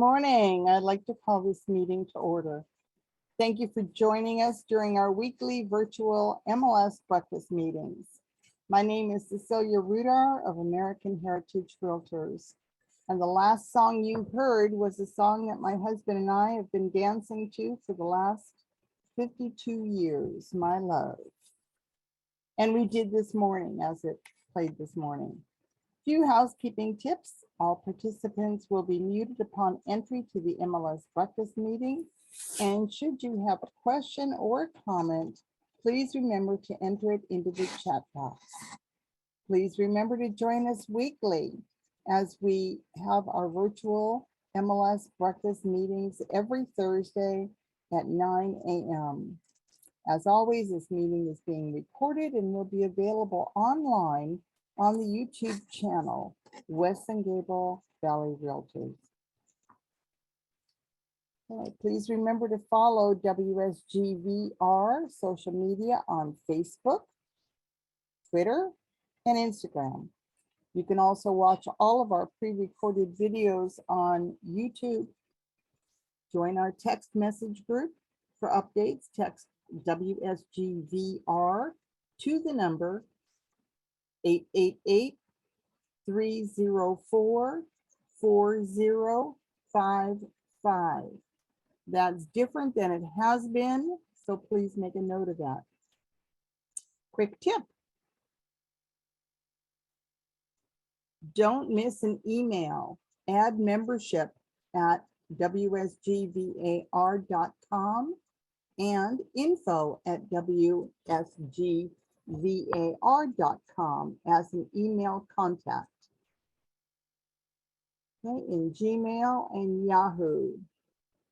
morning. I'd like to call this meeting to order. Thank you for joining us during our weekly virtual MLS breakfast meetings. My name is Cecilia Rudar of American Heritage Realtors. And the last song you heard was a song that my husband and I have been dancing to for the last 52 years, My Love. And we did this morning as it played this morning. Few housekeeping tips. All participants will be muted upon entry to the MLS breakfast meeting. And should you have a question or a comment, please remember to enter it into the chat box. Please remember to join us weekly as we have our virtual MLS breakfast meetings every Thursday at 9 a.m. As always, this meeting is being recorded and will be available online on the YouTube channel, Western Gable Valley Realtors. Okay, please remember to follow WSGVR social media on Facebook, Twitter, and Instagram. You can also watch all of our pre-recorded videos on YouTube. Join our text message group for updates. Text WSGVR to the number 888-304-4055. That's different than it has been, so please make a note of that. Quick tip. Don't miss an email. Add membership at wsgvar.com and info@wsgvar.com as an email contact. Okay, in Gmail and Yahoo.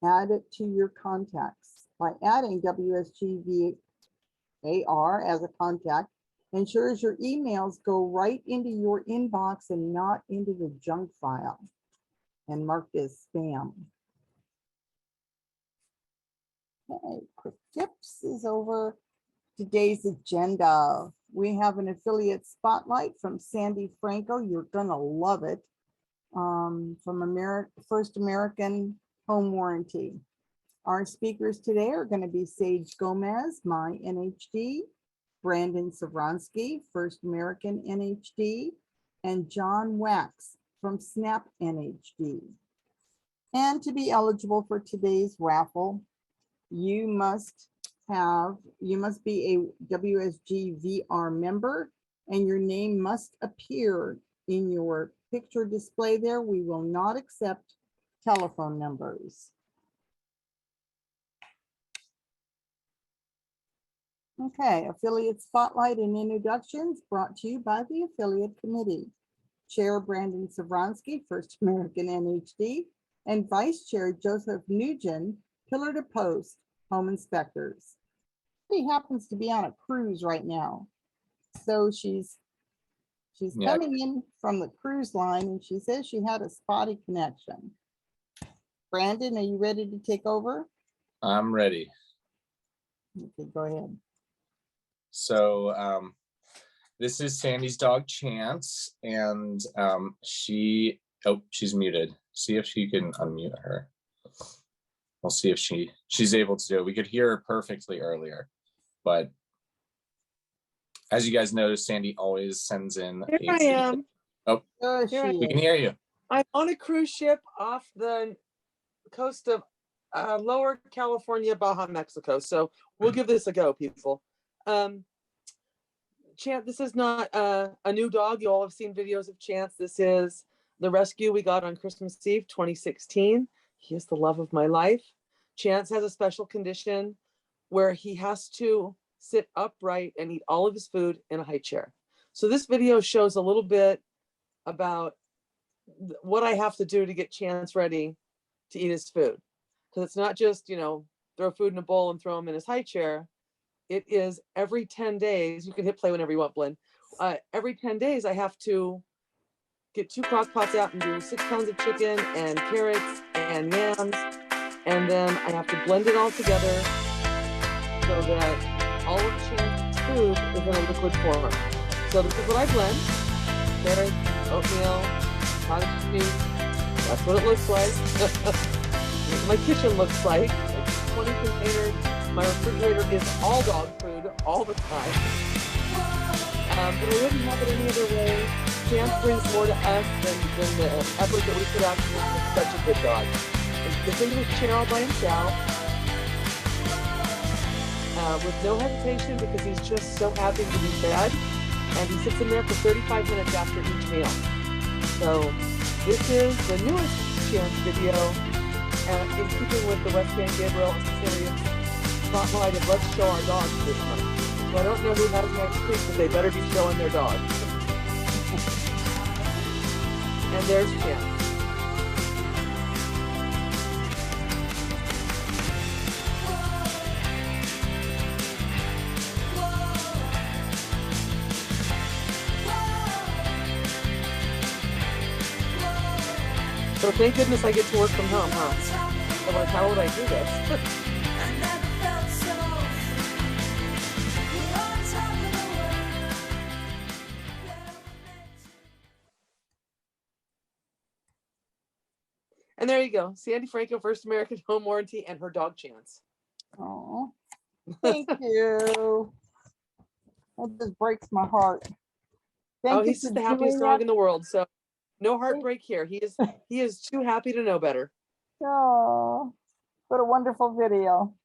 Add it to your contacts. By adding WSGVAR as a contact, ensures your emails go right into your inbox and not into the junk file and marked as spam. Okay, quick tips is over today's agenda. We have an affiliate spotlight from Sandy Franco. You're gonna love it. From First American Home Warranty. Our speakers today are going to be Sage Gomez, my NHD, Brandon Savransky, First American NHD, and John Wax from Snap NHD. And to be eligible for today's raffle, you must be a WSGVR member, and your name must appear in your picture display there. We will not accept telephone numbers. Okay, affiliate spotlight and introductions brought to you by the affiliate committee. Chair Brandon Savransky, First American NHD, and Vice Chair Joseph Nugent, Pillar to Post Home Inspectors. He happens to be on a cruise right now, so she's coming in from the cruise line, and she says she had a spotty connection. Brandon, are you ready to take over? I'm ready. Okay, go ahead. So this is Sandy's dog Chance, and she's muted. See if she can unmute her. We'll see if she's able to do it. We could hear her perfectly earlier, but as you guys notice, Sandy always sends in. Here I am. Oh, we can hear you. I'm on a cruise ship off the coast of Lower California, Baja, Mexico. So we'll give this a go, people. Chance, this is not a new dog. You all have seen videos of Chance. This is the rescue we got on Christmas Eve, 2016. He is the love of my life. Chance has a special condition where he has to sit upright and eat all of his food in a high chair. So this video shows a little bit about what I have to do to get Chance ready to eat his food. Because it's not just, throw food in a bowl and throw him in his high chair. It is every 10 days. You can hit play whenever you want, Blinn. Every 10 days, I have to get 2 crock pots out and do 6 pounds of chicken and carrots and yams. And then I have to blend it all together so that all of Chance's food is in a liquid form. So this is what I blend. Carrots, oatmeal, cottage cheese, That's what it looks like. My kitchen looks like. It's 20 containers. My refrigerator is all dog food all the time. But I wouldn't have it any other way. Chance brings more to us than the effort that we put out to make such a good dog. The thing with chair all by himself, with no hesitation, because he's just so happy to be fed, and he sits in there for 35 minutes after each meal. So this is the newest Chance video, in keeping with the West Van Gabriel and Cecilia spotlight of let's show our dogs this month. So I don't know who has next week, but they better be showing their dogs. And there's Chance. So thank goodness I get to work from home, huh? Otherwise, how would I do this? And there you go, Sandy Franco, First American Home Warranty, and her dog Chance. Oh, thank you. That just breaks my heart. Thank you He's for just the happiest doing dog that. in the world. So no heartbreak here. He is too happy to know better. Oh, what a wonderful video.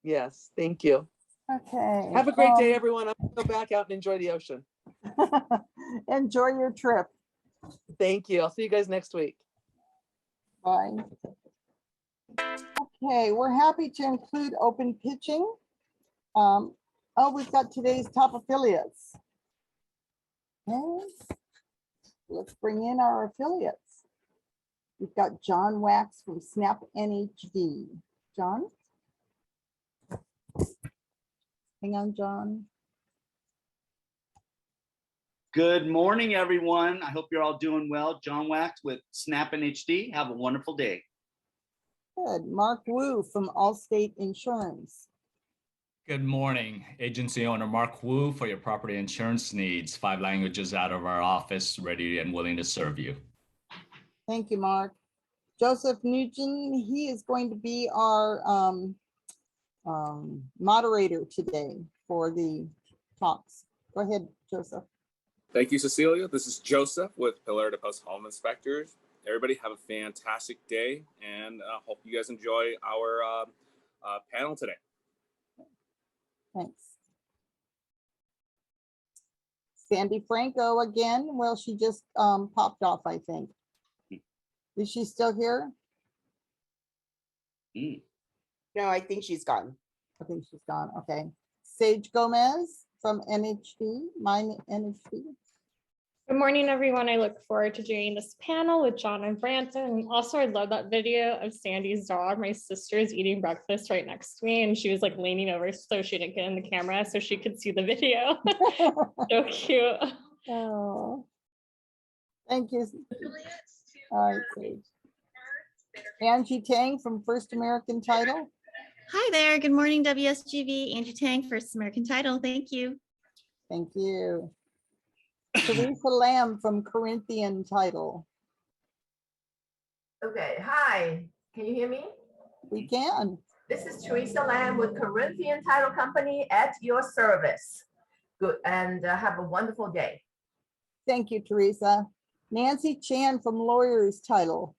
Yes, thank you. Okay. Have a great day, everyone. I'm gonna go back out and enjoy the ocean. Enjoy your trip. Thank you. I'll see you guys next week. Bye. Okay, we're happy to include open pitching. We've got today's top affiliates. Okay. Let's bring in our affiliates. We've got John Wax from Snap NHD. John? Hang on, John. Good morning, everyone. I hope you're all doing well. John Wax with Snap NHD. Have a wonderful day. Good. Mark Wu from Allstate Insurance. Good morning, agency owner Mark Wu for your property insurance needs. 5 languages out of our office, ready and willing to serve you. Thank you, Mark. Joseph Nugent, he is going to be our moderator today for the talks. Go ahead, Joseph. Thank you, Cecilia. This is Joseph with Pillar to Post Home Inspectors. Everybody have a fantastic day, and hope you guys enjoy our panel today. Thanks. Sandy Franco again. Well, she just popped off, I think. Is she still here? No, I think she's gone. I think she's gone. Okay. Sage Gomez from NHD, mine NHD. Good morning, everyone. I look forward to doing this panel with John and Branson. And also, I love that video of Sandy's dog. My sister is eating breakfast right next to me, and she was like leaning over so she didn't get in the camera so she could see the video. So cute. Oh, thank you. All right, Sage. Angie Tang from First American Title. Hi there. Good morning, WSGV. Angie Tang, First American Title. Thank you. Thank you. Teresa Lamb from Corinthian Title. Okay, hi, can you hear me? We can. This is Teresa Lamb with Corinthian Title Company at your service. Good, and have a wonderful day. Thank you, Teresa. Nancy Chan from Lawyers Title.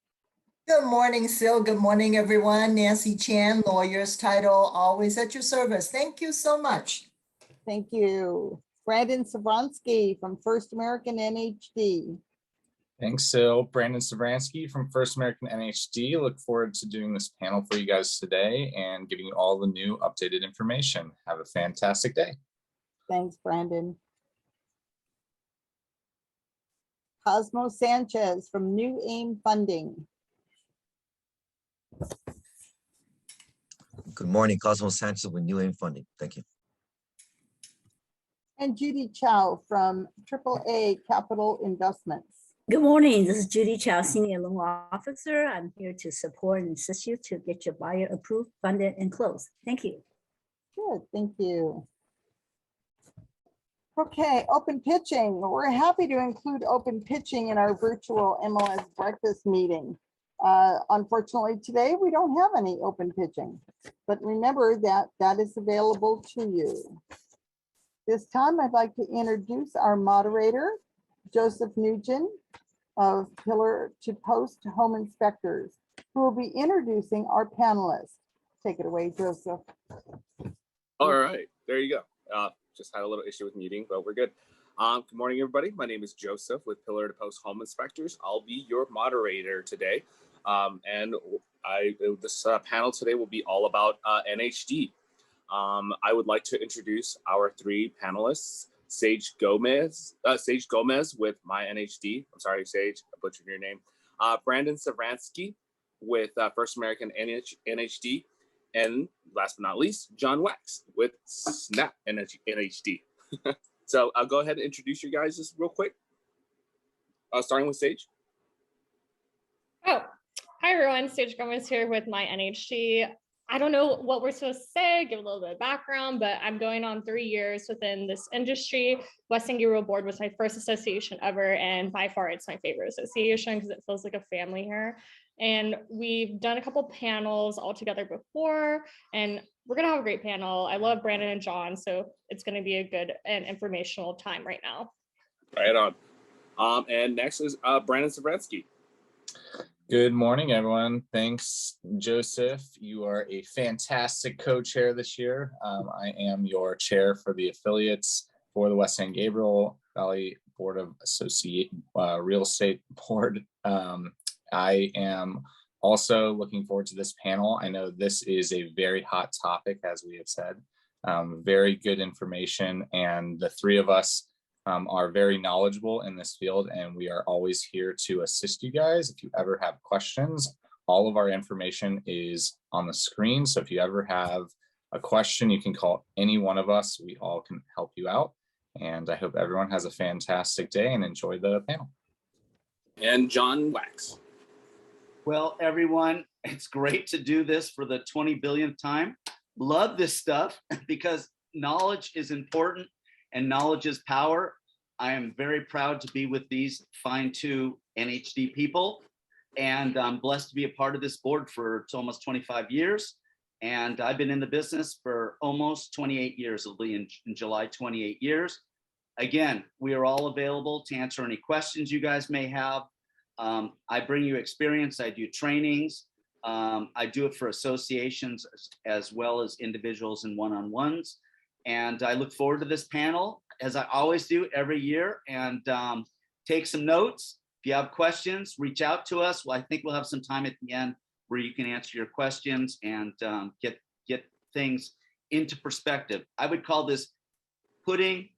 Good morning, Sil. Good morning, everyone. Nancy Chan, Lawyers Title, always at your service. Thank you so much. Thank you. Brandon Savransky from First American NHD. Thanks, Sil. Brandon Savransky from First American NHD. Look forward to doing this panel for you guys today and giving you all the new updated information. Have a fantastic day. Thanks, Brandon. Cosmo Sanchez from New Aim Funding. Good morning, Cosmo Sanchez with New Aim Funding. Thank you. And Judy Chow from AAA Capital Investments. Good morning. This is Judy Chow, Senior Loan Officer. I'm here to support and assist you to get your buyer approved, funded, and closed. Thank you. Good, thank you. Okay, open pitching. We're happy to include open pitching in our virtual MLS breakfast meeting. Unfortunately, today we don't have any open pitching, but remember that that is available to you. This time, I'd like to introduce our moderator, Joseph Nugent of Pillar to Post Home Inspectors, who will be introducing our panelists. Take it away, Joseph. All right, there you go. Just had a little issue with muting, but we're good. Good morning, everybody. My name is Joseph with Pillar to Post Home Inspectors. I'll be your moderator today. This panel today will be all about NHD. I would like to introduce our three panelists. Sage Gomez with My NHD. I'm sorry, Sage, I butchered your name. Brandon Savransky with First American NHD. And last but not least, John Wax with Snap NHD. So I'll go ahead and introduce you guys just real quick. Starting with Sage. Oh, hi everyone, Sage Gomez here with My NHD. I don't know what we're supposed to say, give a little bit of background, but I'm going on 3 years within this industry. West End Rural Board was my first association ever, and by far it's my favorite association because it feels like a family here. And we've done a couple panels all together before, and we're gonna have a great panel. I love Brandon and John, so it's gonna be a good and informational time right now. Right on. And next is Brandon Sobretsky. Good morning, everyone. Thanks, Joseph. You are a fantastic co-chair this year. I am your chair for the affiliates for the West San Gabriel Valley Board of Real Estate Board. I am also looking forward to this panel. I know this is a very hot topic, as we have said. Very good information, and the three of us are very knowledgeable in this field, and we are always here to assist you guys. If you ever have questions, all of our information is on the screen. So if you ever have a question, you can call any one of us. We all can help you out. And I hope everyone has a fantastic day and enjoy the panel. And John Wax. Well, everyone, it's great to do this for the 20 billionth time. Love this stuff because knowledge is important and knowledge is power. I am very proud to be with these fine two NHD people, and I'm blessed to be a part of this board for almost 25 years. And I've been in the business for almost 28 years. It'll be in July, 28 years. Again, we are all available to answer any questions you guys may have. I bring you experience. I do trainings. I do it for associations as well as individuals and one-on-ones. And I look forward to this panel, as I always do every year, and take some notes. If you have questions, reach out to us. Well, I think we'll have some time at the end where you can answer your questions and get things into perspective. I would call this putting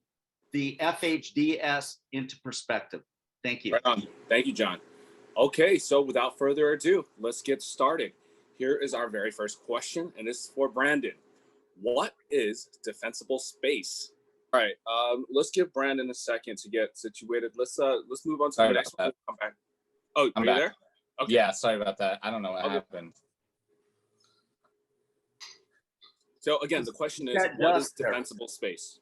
the FHDS into perspective. Thank you. Right on. Thank you, John. Okay, so without further ado, let's get started. Here is our very first question, and this is for Brandon. What is defensible space? All right, let's give Brandon a second to get situated. Let's move on to the next one. Come back. Oh, are you there? Okay. Yeah, sorry about that. I don't know what happened. So again, the question is, what is defensible space?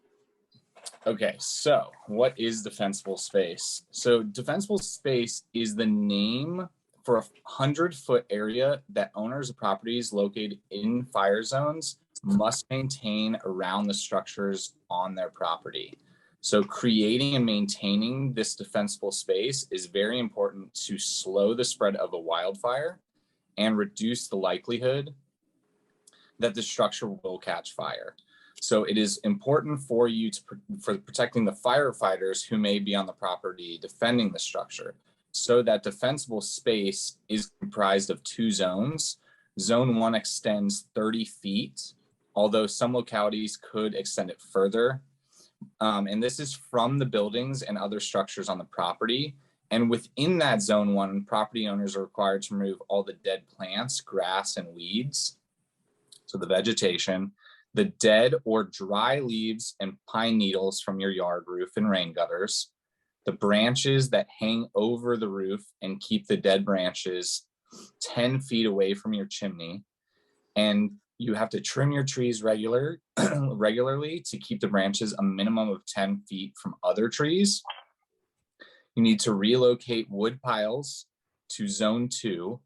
Okay, so what is defensible space? So defensible space is the name for a 100-foot area that owners of properties located in fire zones must maintain around the structures on their property. So creating and maintaining this defensible space is very important to slow the spread of a wildfire and reduce the likelihood that the structure will catch fire. So it is important for you for protecting the firefighters who may be on the property defending the structure. So that defensible space is comprised of 2 zones. Zone 1 extends 30 feet, although some localities could extend it further. And this is from the buildings and other structures on the property. And within that zone 1, property owners are required to remove all the dead plants, grass, and weeds. So the vegetation, the dead or dry leaves and pine needles from your yard roof and rain gutters, the branches that hang over the roof and keep the dead branches 10 feet away from your chimney, and You have to trim your trees regularly to keep the branches a minimum of 10 feet from other trees. You need to relocate wood piles to zone 2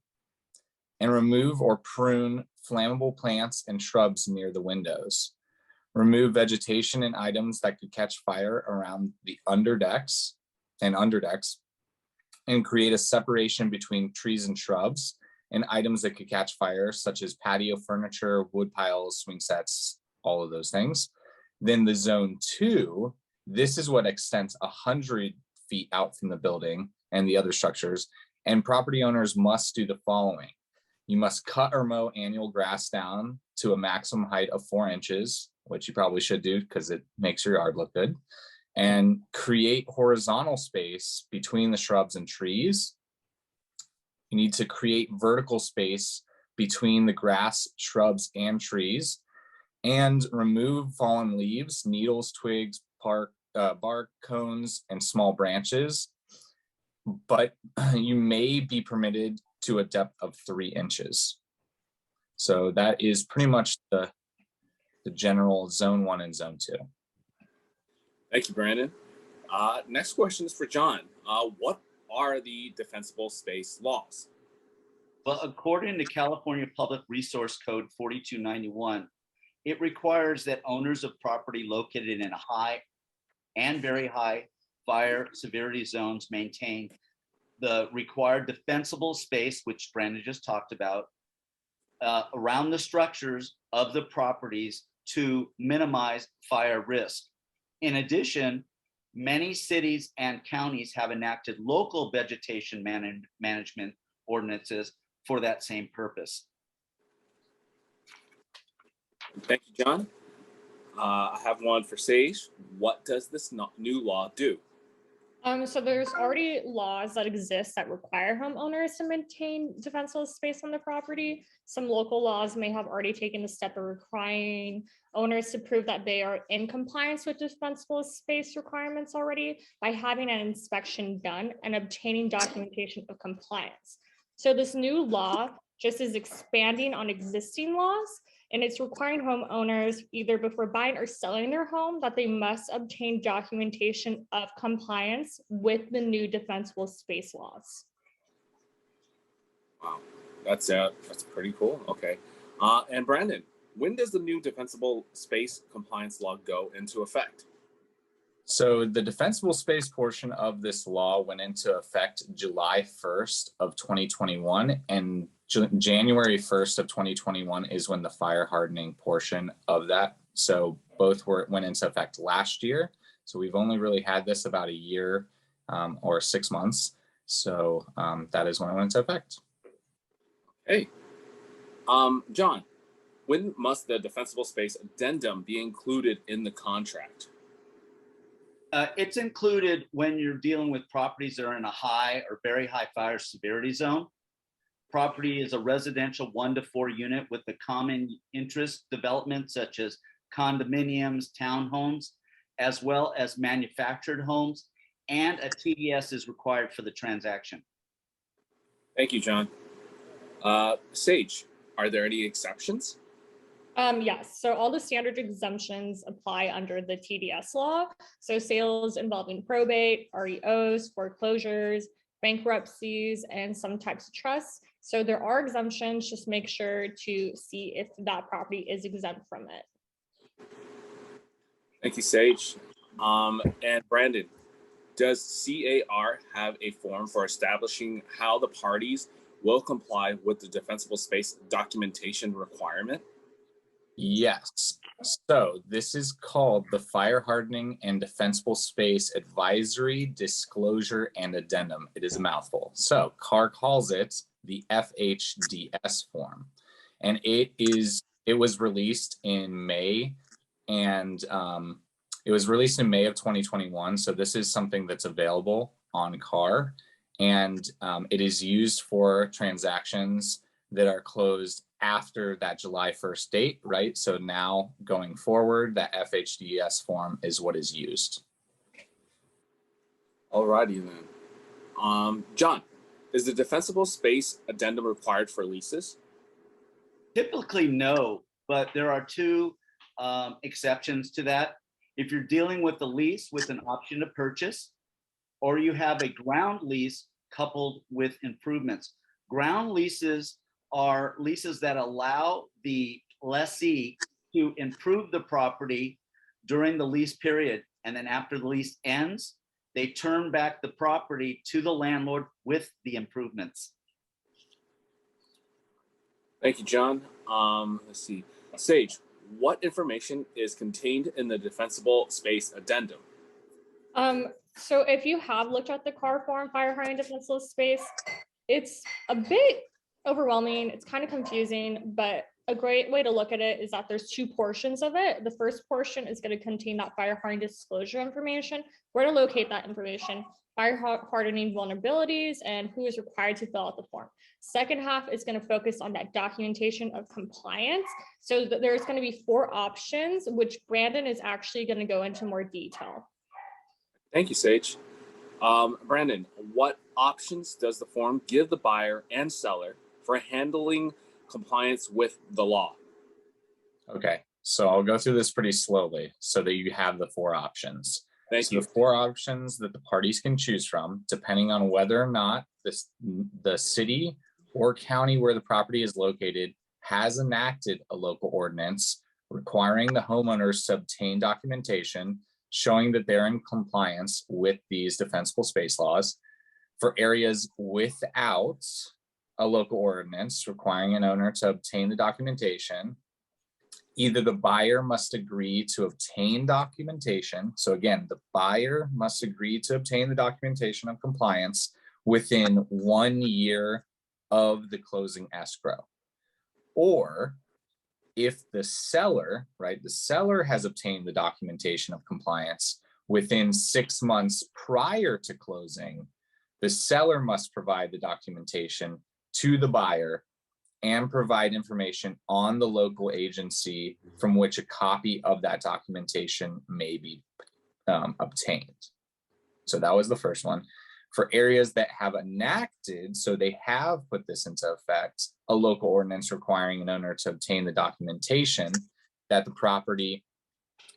and remove or prune flammable plants and shrubs near the windows. Remove vegetation and items that could catch fire around the underdecks, and create a separation between trees and shrubs and items that could catch fire, such as patio furniture, wood piles, swing sets, all of those things. Then the zone 2, this is what extends 100 feet out from the building and the other structures. And property owners must do the following. You must cut or mow annual grass down to a maximum height of 4 inches, which you probably should do because it makes your yard look good, and create horizontal space between the shrubs and trees. You need to create vertical space between the grass, shrubs, and trees, and remove fallen leaves, needles, twigs, bark, cones, and small branches. But you may be permitted to a depth of 3 inches. So that is pretty much the general zone 1 and zone 2. Thank you, Brandon. Next question is for John. What are the defensible space laws? Well, according to California Public Resource Code 4291, it requires that owners of property located in a high and very high fire severity zones maintain the required defensible space, which Brandon just talked about, around the structures of the properties to minimize fire risk. In addition, many cities and counties have enacted local vegetation management ordinances for that same purpose. Thank you, John. I have one for Sage. What does this new law do? So there's already laws that exist that require homeowners to maintain defensible space on the property. Some local laws may have already taken the step of requiring owners to prove that they are in compliance with defensible space requirements already by having an inspection done and obtaining documentation of compliance. So this new law just is expanding on existing laws, and it's requiring homeowners either before buying or selling their home that they must obtain documentation of compliance with the new defensible space laws. Wow, that's pretty cool. Okay, and Brandon, when does the new defensible space compliance law go into effect? So the defensible space portion of this law went into effect July 1st of 2021, and January 1st of 2021 is when the fire hardening portion of that. So both went into effect last year. So we've only really had this about a year or 6 months. So that is when it went into effect. Hey, John, when must the defensible space addendum be included in the contract? It's included when you're dealing with properties that are in a high or very high fire severity zone. Property is a residential 1 to 4 unit with a common interest development such as condominiums, townhomes, as well as manufactured homes, and a TDS is required for the transaction. Thank you, John. Sage, are there any exceptions? Yes, so all the standard exemptions apply under the TDS law. So sales involving probate, REOs, foreclosures, bankruptcies, and some types of trusts. So there are exemptions, just make sure to see if that property is exempt from it. Thank you, Sage. And Brandon, does CAR have a form for establishing how the parties will comply with the defensible space documentation requirement? Yes. So this is called the Fire Hardening and Defensible Space Advisory, Disclosure, and Addendum. It is a mouthful. So CAR calls it the FHDS form. And it was released in May, and it was released in May of 2021. So this is something that's available on CAR, and it is used for transactions that are closed after that July 1st date, right? So now going forward, that FHDS form is what is used. Alrighty then. John, is the defensible space addendum required for leases? Typically, no, but there are two exceptions to that. If you're dealing with a lease with an option to purchase, or you have a ground lease coupled with improvements. Ground leases are leases that allow the lessee to improve the property during the lease period. And then after the lease ends, they turn back the property to the landlord with the improvements. Thank you, John. Let's see. Sage, what information is contained in the defensible space addendum? So if you have looked at the car form fire hydrant defensible space, it's a bit overwhelming. It's kind of confusing, but a great way to look at it is that there's two portions of it. The first portion is going to contain that fire hydrant disclosure information, where to locate that information, fire hardening vulnerabilities, and who is required to fill out the form. Second half is going to focus on that documentation of compliance. So there's going to be 4 options, which Brandon is actually going to go into more detail. Thank you, Sage. Brandon, what options does the form give the buyer and seller for handling compliance with the law? Okay, so I'll go through this pretty slowly so that you have the 4 options. Thank you. The 4 options that the parties can choose from, depending on whether or not the city or county where the property is located has enacted a local ordinance requiring the homeowners to obtain documentation showing that they're in compliance with these defensible space laws. For areas without a local ordinance requiring an owner to obtain the documentation, either the buyer must agree to obtain documentation. So again, the buyer must agree to obtain the documentation of compliance within 1 year of the closing escrow. Or if the seller, right, the seller has obtained the documentation of compliance within 6 months prior to closing, the seller must provide the documentation to the buyer and provide information on the local agency from which a copy of that documentation may be obtained. So that was the first one. For areas that have enacted, so they have put this into effect, a local ordinance requiring an owner to obtain the documentation that the property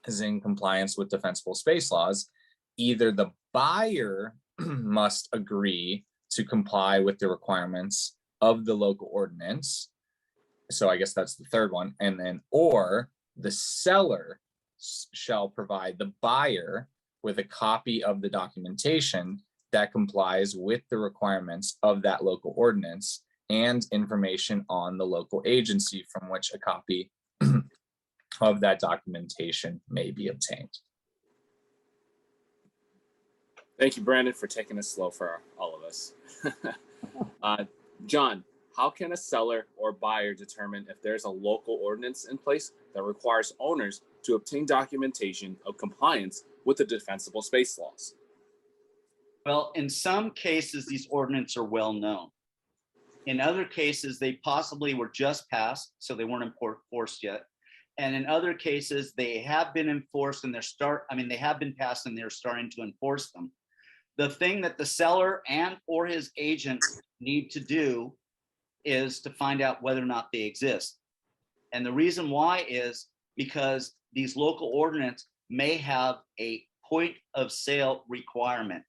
is in compliance with defensible space laws, either the buyer must agree to comply with the requirements of the local ordinance. So I guess that's the third one. And then, or the seller shall provide the buyer with a copy of the documentation that complies with the requirements of that local ordinance and information on the local agency from which a copy of that documentation may be obtained. Thank you, Brandon, for taking it slow for all of us. John, how can a seller or buyer determine if there's a local ordinance in place that requires owners to obtain documentation of compliance with the defensible space laws? Well, in some cases, these ordinances are well known. In other cases, they possibly were just passed, so they weren't enforced yet. And in other cases, they have been enforced and they have been passed and they're starting to enforce them. The thing that the seller and or his agent need to do is to find out whether or not they exist. And the reason why is because these local ordinances may have a point of sale requirement.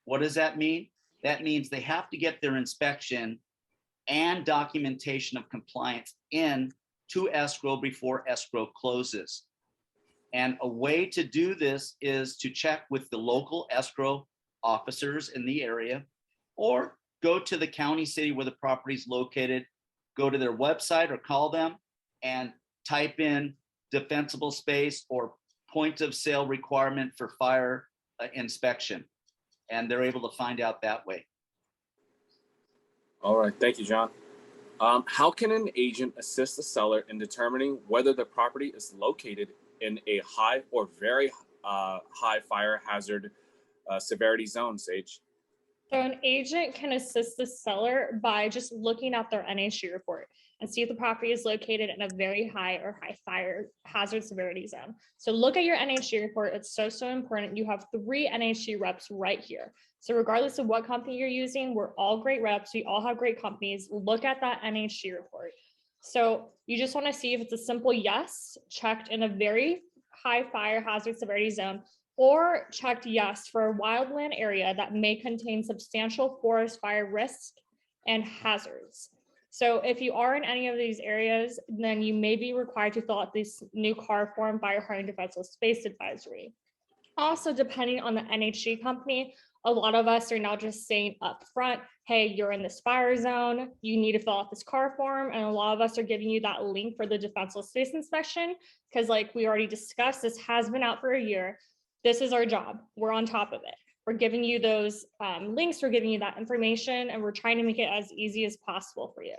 What does that mean? That means they have to get their inspection and documentation of compliance in to escrow before escrow closes. And a way to do this is to check with the local escrow officers in the area, or go to the county, city where the property is located, go to their website or call them and type in defensible space or point of sale requirement for fire inspection. And they're able to find out that way. All right, thank you, John. How can an agent assist the seller in determining whether the property is located in a high or very high fire hazard severity zone, Sage? So an agent can assist the seller by just looking at their NHD report and see if the property is located in a very high or high fire hazard severity zone. So look at your NHD report. It's so important. You have 3 NHD reps right here. So regardless of what company you're using, we're all great reps. We all have great companies. Look at that NHD report. So you just want to see if it's a simple yes, checked in a very high fire hazard severity zone, or checked yes for a wildland area that may contain substantial forest fire risk and hazards. So if you are in any of these areas, then you may be required to fill out this new CAR form, Fire Hardening Defensible Space Advisory. Also, depending on the NHD company, a lot of us are now just saying up front, hey, you're in this fire zone, you need to fill out this CAR form. And a lot of us are giving you that link for the defensible space inspection, because like we already discussed, this has been out for a year. This is our job. We're on top of it. We're giving you those links, we're giving you that information, and we're trying to make it as easy as possible for you.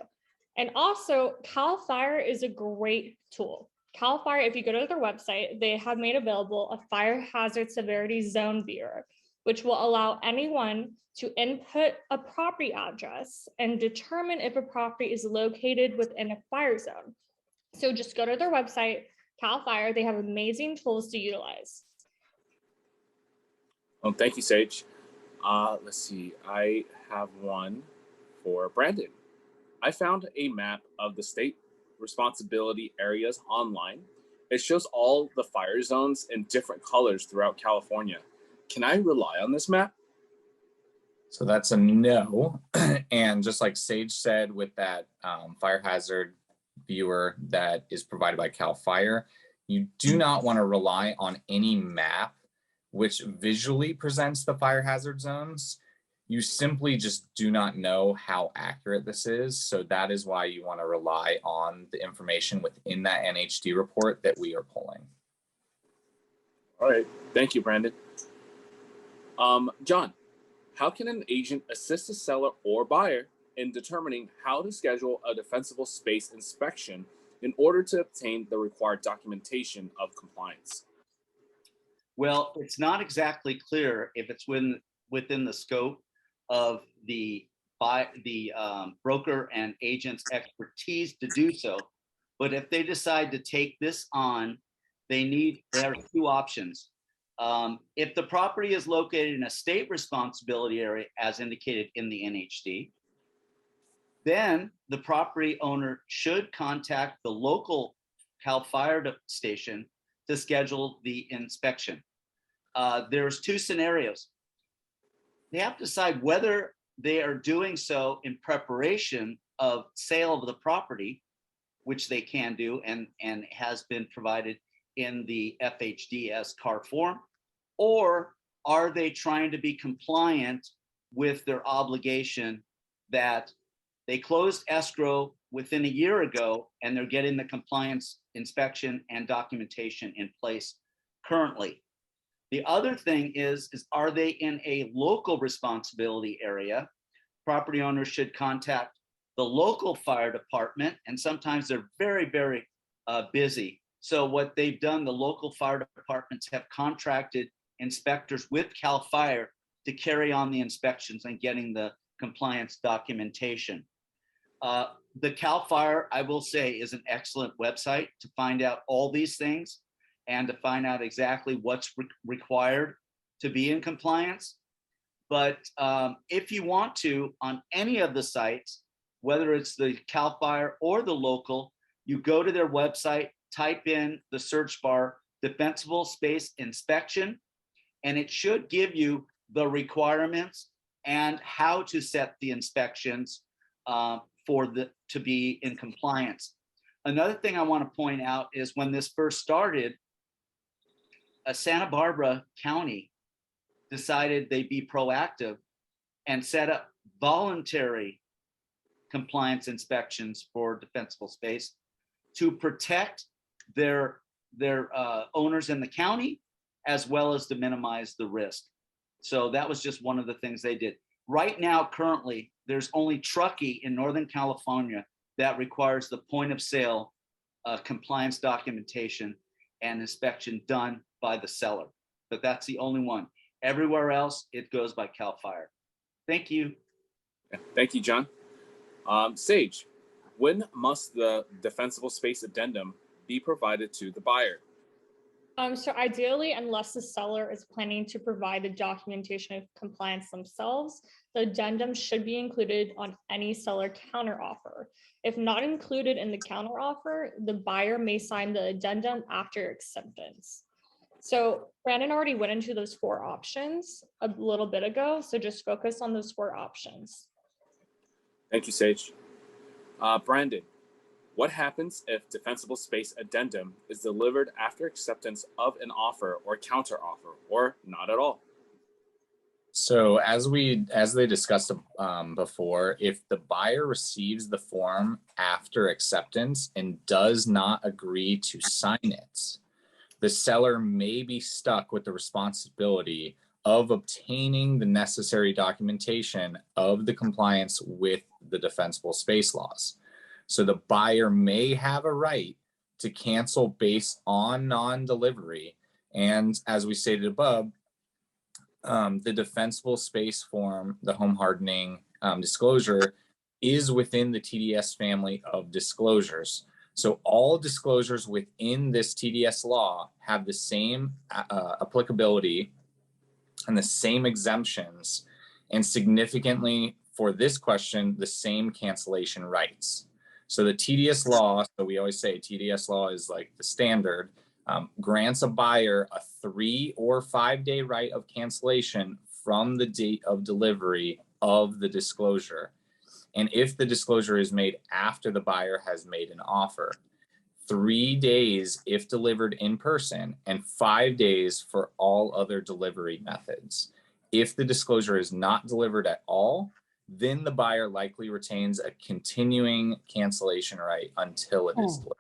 And also, CAL FIRE is a great tool. CAL FIRE, if you go to their website, they have made available a fire hazard severity zone viewer, which will allow anyone to input a property address and determine if a property is located within a fire zone. So just go to their website, CAL FIRE. They have amazing tools to utilize. Thank you, Sage. Let's see. I have one for Brandon. I found a map of the state responsibility areas online. It shows all the fire zones in different colors throughout California. Can I rely on this map? So that's a no. And just like Sage said with that fire hazard viewer that is provided by CAL FIRE, you do not want to rely on any map which visually presents the fire hazard zones. You simply just do not know how accurate this is. So that is why you want to rely on the information within that NHD report that we are pulling. All right, thank you, Brandon. John, how can an agent assist a seller or buyer in determining how to schedule a defensible space inspection in order to obtain the required documentation of compliance? Well, it's not exactly clear if it's within the scope of the broker and agent's expertise to do so. But if they decide to take this on, there are two options. If the property is located in a state responsibility area, as indicated in the NHD, then the property owner should contact the local CAL FIRE station to schedule the inspection. There's two scenarios. They have to decide whether they are doing so in preparation of sale of the property, which they can do and has been provided in the FHDS CAR form, or are they trying to be compliant with their obligation that they closed escrow within a year ago and they're getting the compliance inspection and documentation in place currently. The other thing is are they in a local responsibility area? Property owners should contact the local fire department, and sometimes they're very, very busy. So what they've done, the local fire departments have contracted inspectors with CAL FIRE to carry on the inspections and getting the compliance documentation. The CAL FIRE, I will say, is an excellent website to find out all these things and to find out exactly what's required to be in compliance. But if you want to, on any of the sites, whether it's the CAL FIRE or the local, you go to their website, type in the search bar, defensible space inspection, and it should give you the requirements and how to set the inspections to be in compliance. Another thing I want to point out is when this first started, Santa Barbara County decided they'd be proactive and set up voluntary compliance inspections for defensible space to protect their owners in the county, as well as to minimize the risk. So that was just one of the things they did. Right now, currently, there's only Truckee in Northern California that requires the point of sale compliance documentation and inspection done by the seller. But that's the only one. Everywhere else, it goes by CAL FIRE. Thank you. Thank you, John. Sage, when must the defensible space addendum be provided to the buyer? So ideally, unless the seller is planning to provide the documentation of compliance themselves, the addendum should be included on any seller counteroffer. If not included in the counteroffer, the buyer may sign the addendum after acceptance. So Brandon already went into those 4 options a little bit ago, so just focus on those 4 options. Thank you, Sage. Brandon, what happens if defensible space addendum is delivered after acceptance of an offer or counteroffer, or not at all? So as they discussed before, if the buyer receives the form after acceptance and does not agree to sign it, the seller may be stuck with the responsibility of obtaining the necessary documentation of the compliance with the defensible space laws. So the buyer may have a right to cancel based on non-delivery. And as we stated above, the defensible space form, the home hardening disclosure, is within the TDS family of disclosures. So all disclosures within this TDS law have the same applicability and the same exemptions, and significantly for this question, the same cancellation rights. So the TDS law, so we always say TDS law is like the standard, grants a buyer a 3 or 5 day right of cancellation from the date of delivery of the disclosure. And if the disclosure is made after the buyer has made an offer, 3 days if delivered in person, and 5 days for all other delivery methods. If the disclosure is not delivered at all, then the buyer likely retains a continuing cancellation right until it is delivered.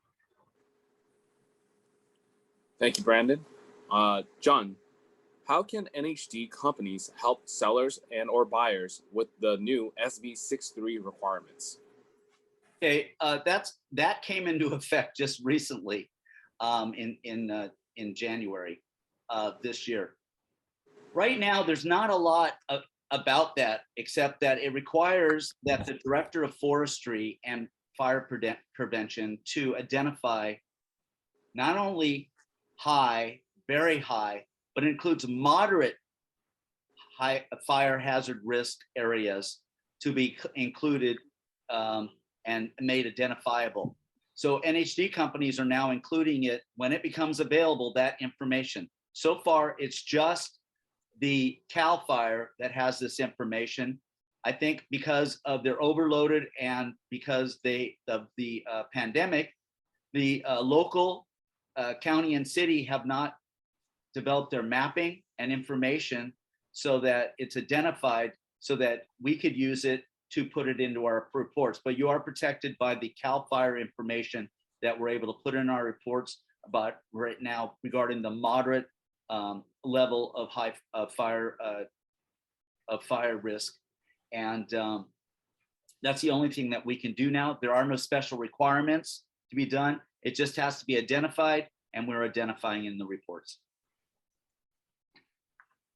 Thank you, Brandon. John, how can NHD companies help sellers and or buyers with the new SB 63 requirements? Okay, that came into effect just recently, in January this year. Right now, there's not a lot about that, except that it requires that the Director of Forestry and Fire Prevention to identify not only high, very high, but it includes moderate high fire hazard risk areas to be included and made identifiable. So NHD companies are now including it when it becomes available, that information. So far, it's just the CAL FIRE that has this information. I think because of their overloaded and because of the pandemic, the local county and city have not developed their mapping and information so that it's identified so that we could use it to put it into our reports. But you are protected by the CAL FIRE information that we're able to put in our reports about right now regarding the moderate level of fire risk. And that's the only thing that we can do now. There are no special requirements to be done. It just has to be identified, and we're identifying in the reports.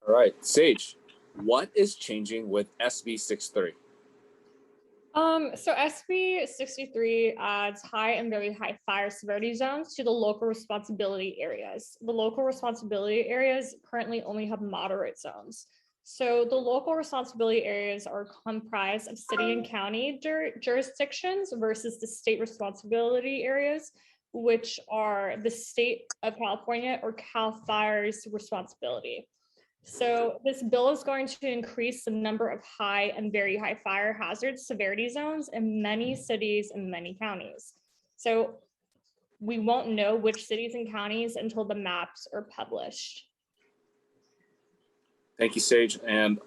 All right, Sage, what is changing with SB 63? So SB 63 adds high and very high fire severity zones to the local responsibility areas. The local responsibility areas currently only have moderate zones. So the local responsibility areas are comprised of city and county jurisdictions versus the state responsibility areas, which are the state of California or CAL FIRE's responsibility. So this bill is going to increase the number of high and very high fire hazard severity zones in many cities and many counties. So we won't know which cities and counties until the maps are published. Thank you, Sage. And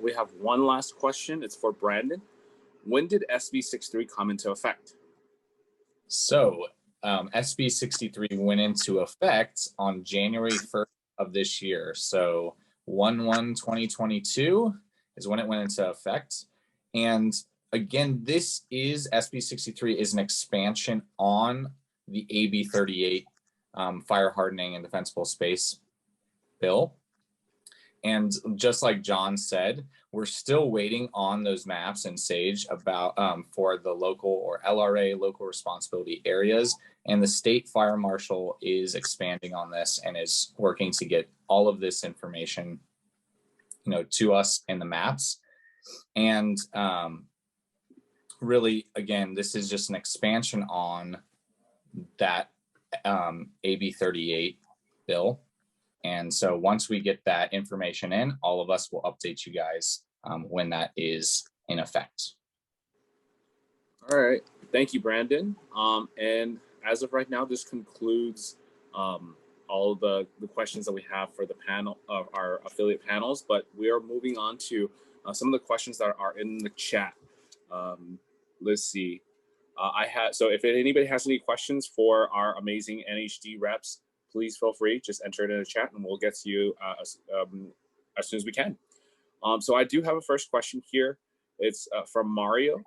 we have one last question. It's for Brandon. When did SB 63 come into effect? So SB 63 went into effect on January 1st of this year. So 1/1/2022 is when it went into effect. And again, this is SB 63 is an expansion on the AB 38 fire hardening and defensible space bill. And just like John said, We're still waiting on those maps in Sage about for the local or LRA, local responsibility areas. And the state fire marshal is expanding on this and is working to get all of this information, to us in the maps. And really, again, this is just an expansion on that AB 38 bill. And so once we get that information in, all of us will update you guys when that is in effect. All right. Thank you, Brandon. And as of right now, this concludes all of the questions that we have for the panel of our affiliate panels, but we are moving on to some of the questions that are in the chat. Let's see. So if anybody has any questions for our amazing NHD reps, please feel free, just enter it in the chat and we'll get to you as soon as we can. So I do have a first question here. It's from Mario.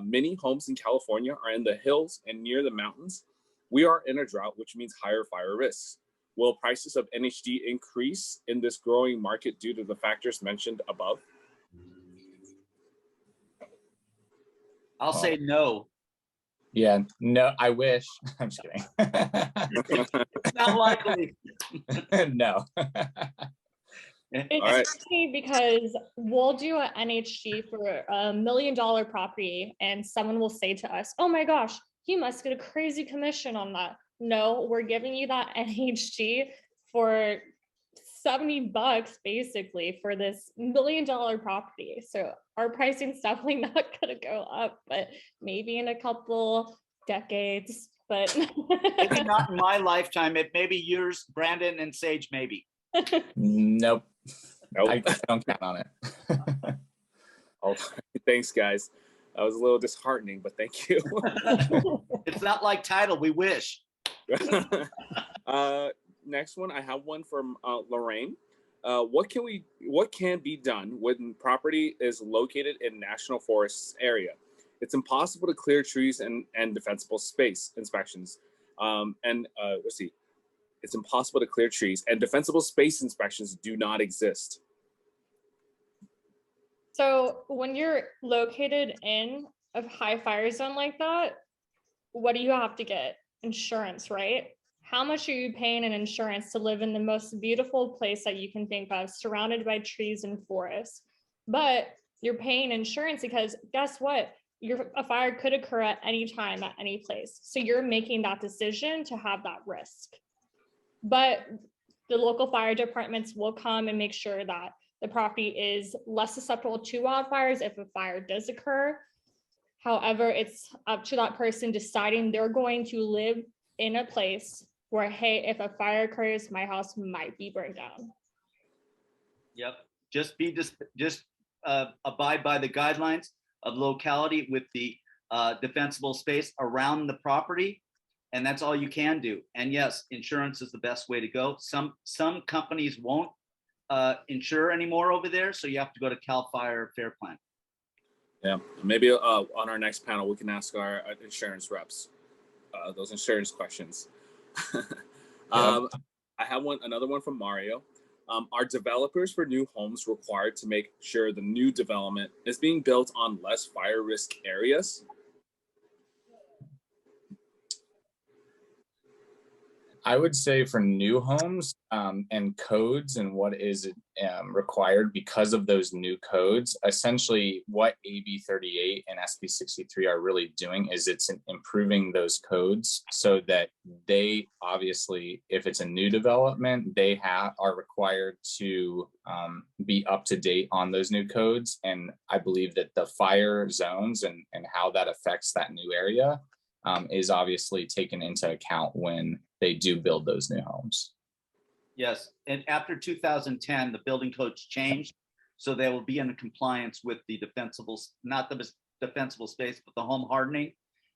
Many homes in California are in the hills and near the mountains. We are in a drought, which means higher fire risks. Will prices of NHD increase in this growing market due to the factors mentioned above? I'll say no. Yeah, no, I wish. I'm just kidding. It's not likely. No. It's tricky because we'll do an NHD for $1 million property and someone will say to us, oh my gosh, you must get a crazy commission on that. No, we're giving you that NHD for $70 basically for this $1 million property. So our pricing's definitely not going to go up, but maybe in a couple decades, but maybe not in my lifetime. It may be yours, Brandon and Sage, maybe. Nope. I don't count on it. Oh, thanks, guys. That was a little disheartening, but thank you. It's not like title. We wish. Next one, I have one from Lorraine. What can be done when property is located in National Forests area? It's impossible to clear trees and defensible space inspections. Let's see. It's impossible to clear trees and defensible space inspections do not exist. So when you're located in a high fire zone like that, what do you have to get? Insurance, right? How much are you paying in insurance to live in the most beautiful place that you can think of, surrounded by trees and forests? But you're paying insurance because guess what? A fire could occur at any time, at any place. So you're making that decision to have that risk. But the local fire departments will come and make sure that the property is less susceptible to wildfires if a fire does occur. However, it's up to that person deciding they're going to live in a place where, hey, if a fire occurs, my house might be burned down. Yep. Just abide by the guidelines of locality with the defensible space around the property. And that's all you can do. And yes, insurance is the best way to go. Some companies won't insure anymore over there. So you have to go to CAL FIRE Fair Plan. Yeah, maybe on our next panel, we can ask our insurance reps those insurance questions. I have another one from Mario. Are developers for new homes required to make sure the new development is being built on less fire risk areas? I would say for new homes and codes and what is required because of those new codes, essentially what AB 38 and SB 63 are really doing is it's improving those codes so that they obviously, if it's a new development, they are required to be up to date on those new codes. And I believe that the fire zones and how that affects that new area is obviously taken into account when they do build those new homes. Yes, and after 2010, the building codes changed, so they will be in compliance with the defensible, not the defensible space, but the home hardening.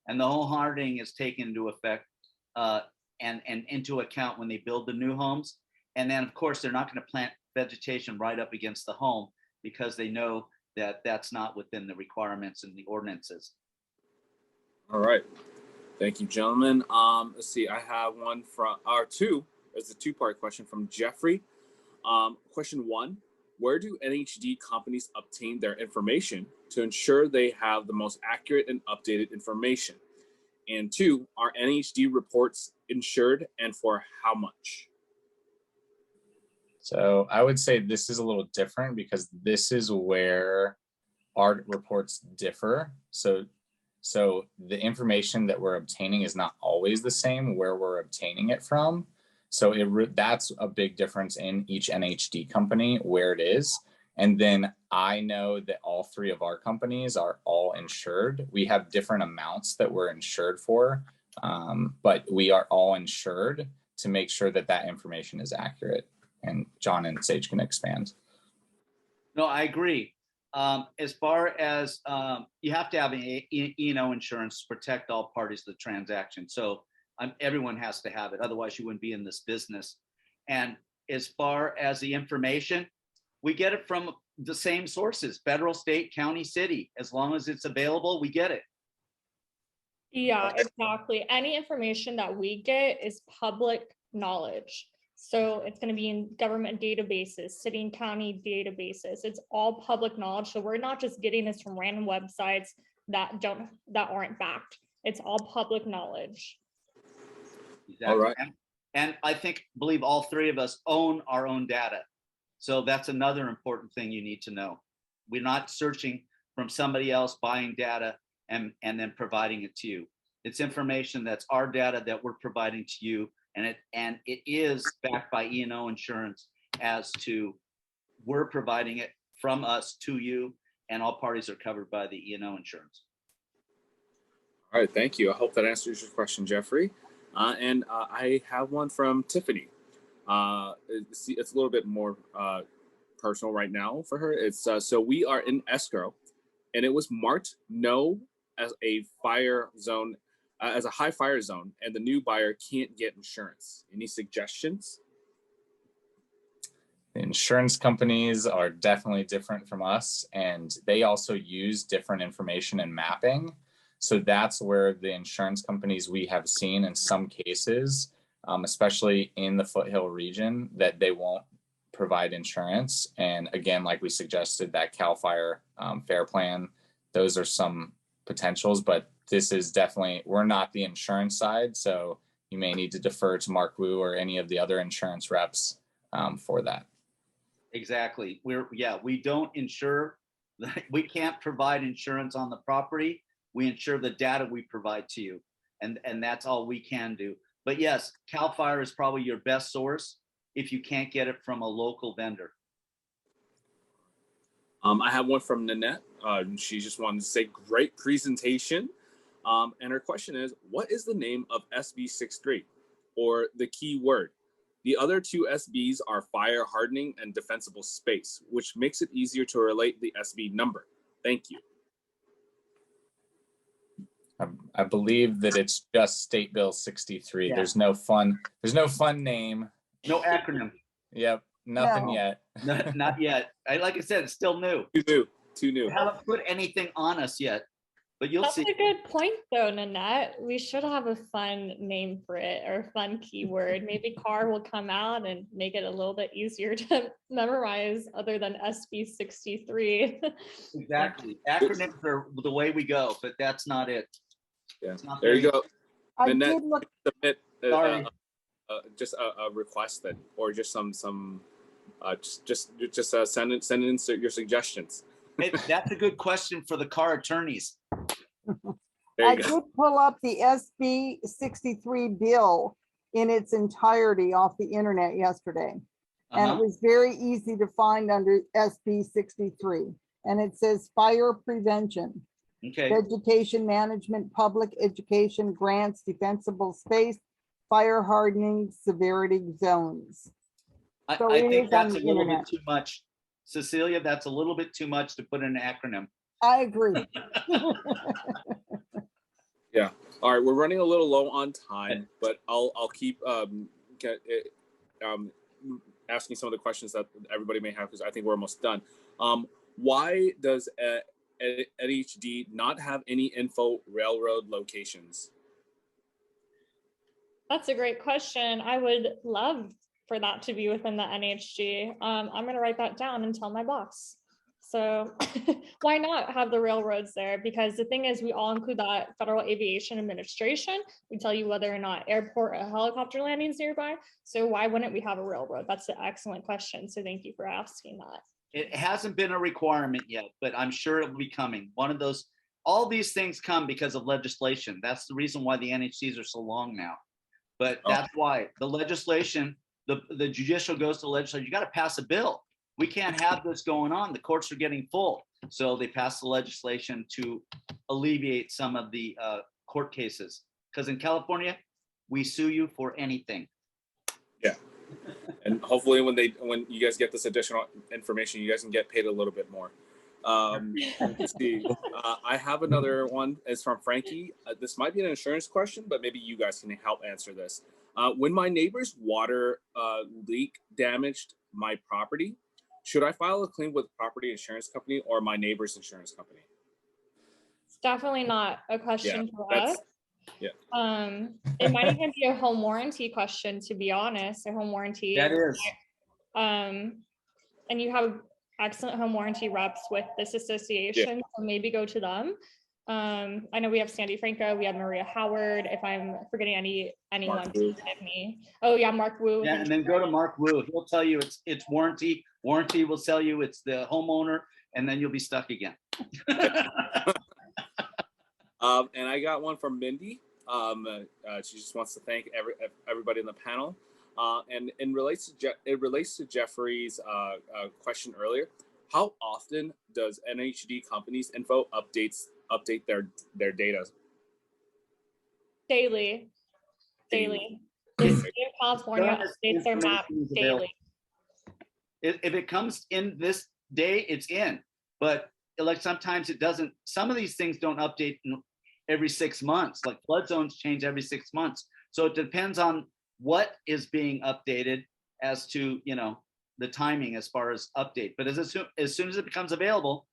And the home hardening is taken into effect and into account when they build the new homes. And then, of course, they're not going to plant vegetation right up against the home because they know that that's not within the requirements and the ordinances. All right. Thank you, gentlemen. Let's see. I have one from it's a two-part question from Jeffrey. Question one: where do NHD companies obtain their information to ensure they have the most accurate and updated information? And 2, are NHD reports insured and for how much? So I would say this is a little different because this is where our reports differ. So the information that we're obtaining is not always the same where we're obtaining it from. So that's a big difference in each NHD company where it is. And then I know that all 3 of our companies are all insured. We have different amounts that we're insured for, but we are all insured to make sure that that information is accurate. And John and Sage can expand. No, I agree. As far as you have to have an E&O insurance to protect all parties of the transaction. So everyone has to have it. Otherwise, you wouldn't be in this business. And as far as the information, we get it from the same sources, federal, state, county, city. As long as it's available, we get it. Yeah, exactly. Any information that we get is public knowledge. So it's going to be in government databases, city and county databases. It's all public knowledge. So we're not just getting this from random websites that aren't backed. It's all public knowledge. Exactly. All right. And I believe all 3 of us own our own data. So that's another important thing you need to know. We're not searching from somebody else, buying data and then providing it to you. It's information that's our data that we're providing to you. And it is backed by E&O insurance as to we're providing it from us to you, and all parties are covered by the E&O insurance. All right, thank you. I hope that answers your question, Jeffrey. And I have one from Tiffany. It's a little bit more personal right now for her. It's so we are in escrow, and it was marked no as a fire zone. As a high fire zone, and the new buyer can't get insurance. Any suggestions? The insurance companies are definitely different from us, and they also use different information and mapping. So that's where the insurance companies we have seen in some cases, especially in the Foothill region, that they won't provide insurance. And again, like we suggested, that CAL FIRE FAIR plan, those are some potentials, but this is definitely, we're not the insurance side, so you may need to defer to Mark Wu or any of the other insurance reps for that. Exactly. We don't insure, we can't provide insurance on the property. We insure the data we provide to you, and that's all we can do. But yes, CAL FIRE is probably your best source if you can't get it from a local vendor. I have one from Nanette. She just wanted to say, great presentation. And her question is, what is the name of SB 63 or the key word? The other 2 SBs are fire hardening and defensible space, which makes it easier to relate the SB number. Thank you. I believe that it's just State Bill 63. Yeah. There's no fun name. No acronym. Yep. Nothing yet. Not yet. Like I said, it's still new. Too new. I haven't put anything on us yet. But you'll see. That's a good point, though, Nanette. We should have a fun name for it or a fun keyword. Maybe CAR will come out and make it a little bit easier to memorize other than SB 63. Exactly. Acronyms are the way we go, but that's not it. Yeah. There you go. I Nanette, did look. Submit Sorry. Just a request then, or just send in your suggestions. Hey, that's a good question for the CAR attorneys. I did pull up the SB 63 bill in its entirety off the internet yesterday. And it was very easy to find under SB 63. And it says fire prevention, vegetation management, public education, grants, defensible space, fire hardening, severity zones. I think that's a little bit too much. Cecilia, that's a little bit too much to put in an acronym. I agree. Yeah. All right. We're running a little low on time, but I'll keep asking some of the questions that everybody may have because I think we're almost done. Why does NHD not have any info railroad locations? That's a great question. I would love for that to be within the NHD. I'm going to write that down and tell my boss. So why not have the railroads there? Because the thing is, we all include that Federal Aviation Administration. We tell you whether or not airport or helicopter landings nearby. So why wouldn't we have a railroad? That's an excellent question. So thank you for asking that. It hasn't been a requirement yet, but I'm sure it will be coming. One of those, all these things come because of legislation. That's the reason why the NHCs are so long now. But that's why the legislation, the judicial goes to the legislature. You got to pass a bill. We can't have this going on. The courts are getting full. So they passed the legislation to alleviate some of the court cases. Because in California, we sue you for anything. Yeah. And hopefully when you guys get this additional information, you guys can get paid a little bit more. Let's see. I have another one. It's from Frankie. This might be an insurance question, but maybe you guys can help answer this. When my neighbor's water leak damaged my property, should I file a claim with property insurance company or my neighbor's insurance company? It's definitely not a question for us. Yeah. It might even be a home warranty question, to be honest. A home warranty. That is. And you have excellent home warranty reps with this association, so maybe go to them. I know we have Sandy Franco, we have Maria Howard. If I'm forgetting anyone, please forgive me. Oh yeah, Mark Wu. Yeah, and then go to Mark Wu. He'll tell you it's warranty. Warranty will tell you it's the homeowner, and then you'll be stuck again. And I got one from Mindy. She just wants to thank everybody in the panel. And it relates to Jeffrey's question earlier. How often does NHD companies info update their data? Daily. The state of California updates their map daily. If it comes in this day, it's in. But like sometimes it doesn't. Some of these things don't update every 6 months. Like flood zones change every 6 months. So it depends on what is being updated as to, the timing as far as update. But as soon as it becomes available,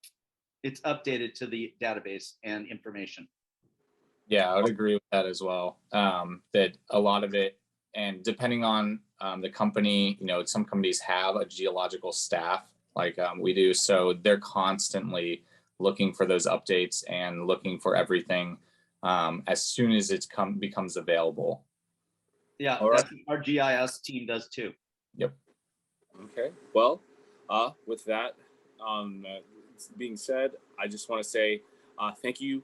it's updated to the database and information. Yeah, I would agree with that as well. That a lot of it, and depending on the company, some companies have a geological staff like we do. So they're constantly looking for those updates and looking for everything as soon as it becomes available. Yeah, that's what our GIS team does too. Yep. Okay. Well, with that being said, I just want to say thank you,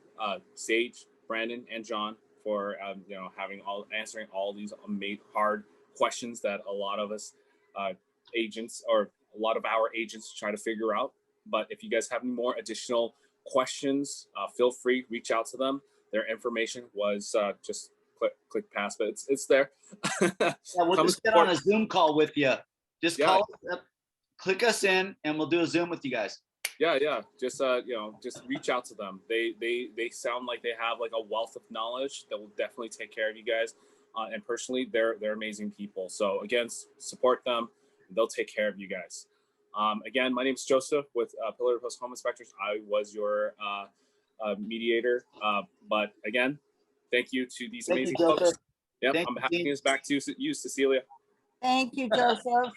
Sage, Brandon, and John for answering all these hard questions that a lot of us agents or a lot of our agents try to figure out. But if you guys have any more additional questions, feel free, reach out to them. Their information was just click past, but it's there. Yeah, we'll just get on a Zoom call with you. Just call us up, click us in, and we'll do a Zoom with you guys. Yeah. Just just reach out to them. They sound like they have like a wealth of knowledge that will definitely take care of you guys. And personally, they're amazing people. So again, support them. They'll take care of you guys. Again, my name is Joseph with Pillar Post Home Inspectors. I was your mediator. But again, thank you to these amazing folks. Yep, I'm passing this back to you, Cecilia. Thank you, Joseph.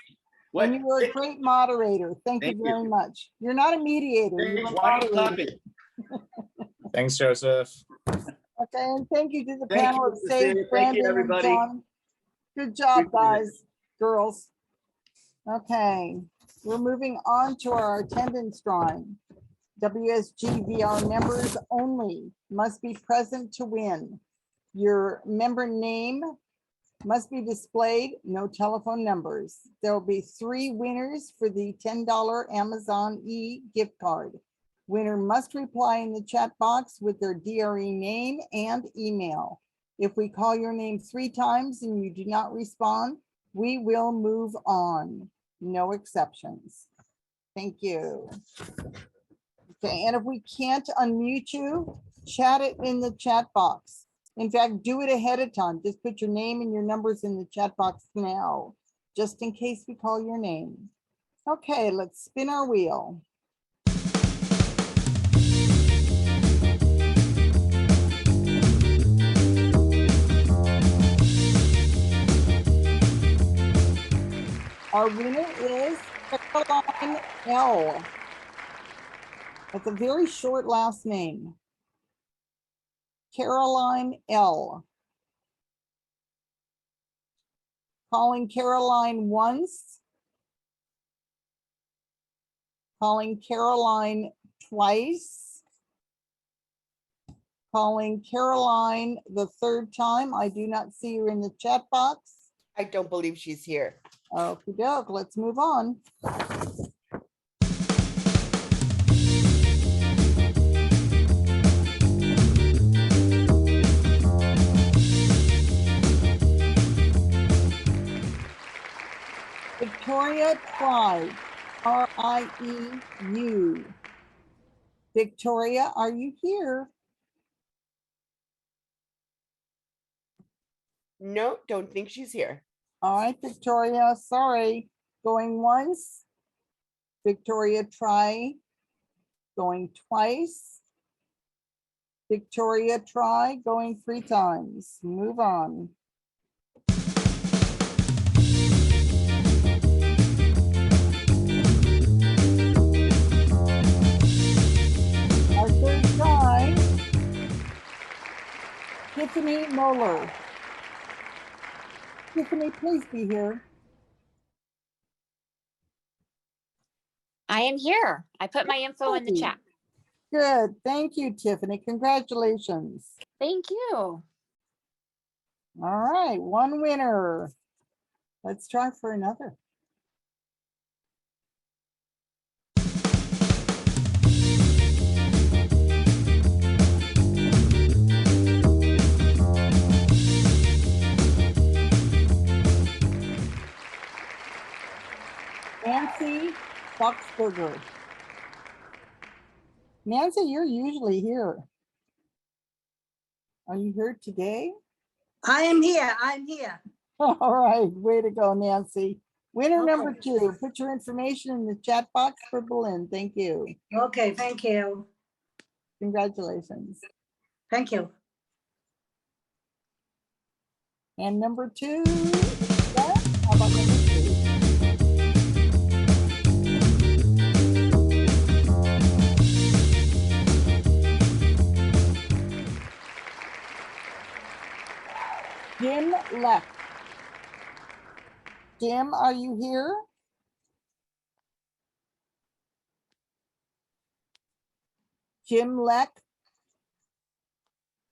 And you were a great moderator. Thank you very much. You're not a mediator. You're a moderator. Thanks, Joseph. Okay, and thank you to the panel of Sage, Brandon, everybody. and John. Good job, guys, girls. Okay, we're moving on to our attendance drawing. WSGVR members only must be present to win. Your member name must be displayed, no telephone numbers. There will be 3 winners for the $10 Amazon gift card. Winner must reply in the chat box with their DRE name and email. If we call your name 3 times and you do not respond, we will move on. No exceptions. Thank you. Okay, and if we can't unmute you, chat it in the chat box. In fact, do it ahead of time. Just put your name and your numbers in the chat box now, just in case we call your name. Okay, let's spin our wheel. Our winner is Caroline L. That's a very short last name. Caroline L. Calling Caroline once. Calling Caroline twice. Calling Caroline the third time. I do not see her in the chat box. I don't believe she's here. Okie doke, let's move on. Victoria Tribe, R-I-E-U. Victoria, are you here? No, don't think she's here. All right, Victoria, sorry. Going once. Victoria, try. Going twice. Victoria, try. Going 3 times. Move on. Our third try. Tiffany Moeller. Tiffany, please be here. I am here. I put my info in the chat. Good. Thank you, Tiffany. Congratulations. Thank you. All right, one winner. Let's try for another. Nancy Foxberger. Nancy, you're usually here. Are you here today? I am here. I'm here. All right, way to go, Nancy. Winner Okay. number 2, put your information in the chat box for Berlin. Thank you. Okay, thank you. Congratulations. Thank you. And number 2, yeah, how about number 2? Jim Leck. Jim, are you here? Jim Leck.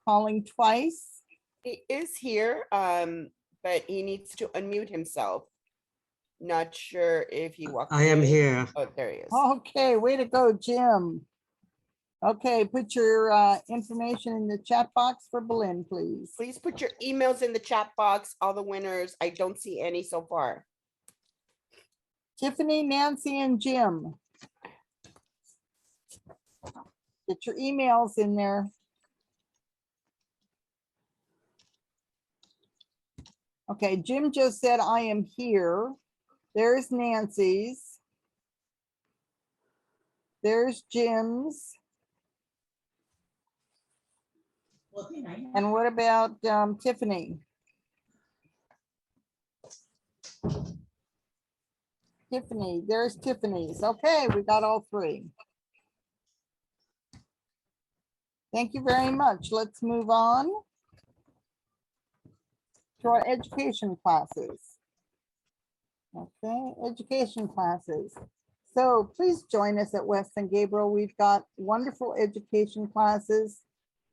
Calling twice. He is here, but he needs to unmute himself. Not sure if he walked. I am away. here. Oh, there he is. Okay, way to go, Jim. Okay, put your information in the chat box for Berlin, please. Please put your emails in the chat box. All the winners. I don't see any so far. Tiffany, Nancy, and Jim. Get your emails in there. Okay, Jim just said, I am here. There's Nancy's. There's Jim's. And what about Tiffany? Tiffany, there's Tiffany's. Okay, we got all 3. Thank you very much. Let's move on to our education classes. Okay, education classes. So please join us at Weston Gabriel. We've got wonderful education classes,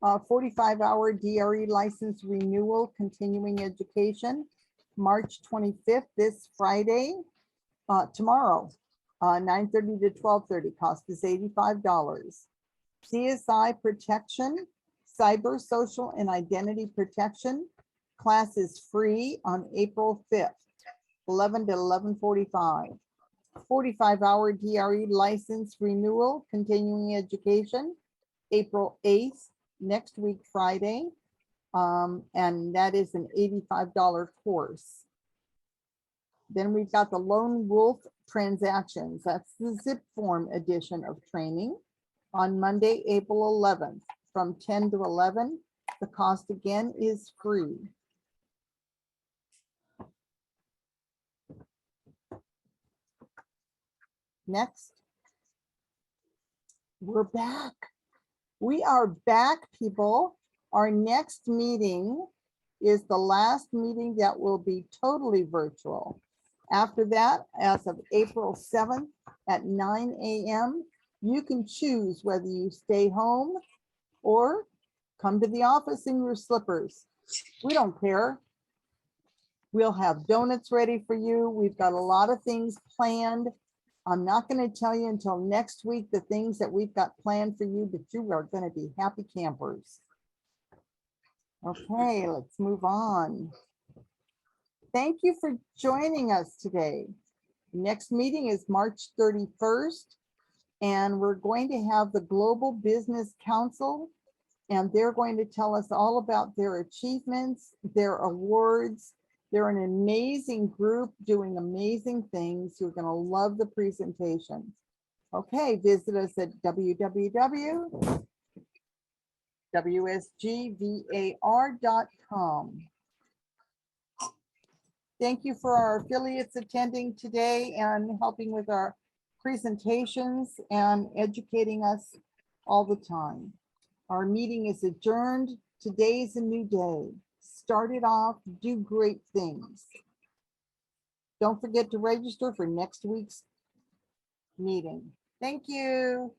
45-hour DRE license renewal, continuing education, March 25th, this Friday, tomorrow, 9:30 to 12:30, cost is $85. CSI protection, cyber, social, and identity protection. Class is free on April 5th, 11 to 11:45. 45-hour DRE license renewal, continuing education, April 8th, next week, Friday. And that is an $85 course. Then we've got the Lone Wolf transactions. That's the zip form edition of training on Monday, April 11th from 10 to 11. The cost again is free. Next. We're back. We are back, people. Our next meeting is the last meeting that will be totally virtual. After that, as of April 7th at 9 a.m., you can choose whether you stay home or come to the office in your slippers. We don't care. We'll have donuts ready for you. We've got a lot of things planned. I'm not going to tell you until next week the things that we've got planned for you, but you are going to be happy campers. Okay, let's move on. Thank you for joining us today. Next meeting is March 31st, and we're going to have the Global Business Council, and they're going to tell us all about their achievements, their awards. They're an amazing group doing amazing things. You're going to love the presentations. Okay, visit us at www.wsgvar.com. Thank you for our affiliates attending today and helping with our presentations and educating us all the time. Our meeting is adjourned. Today's a new day. Start it off, do great things. Don't forget to register for next week's meeting. Thank you.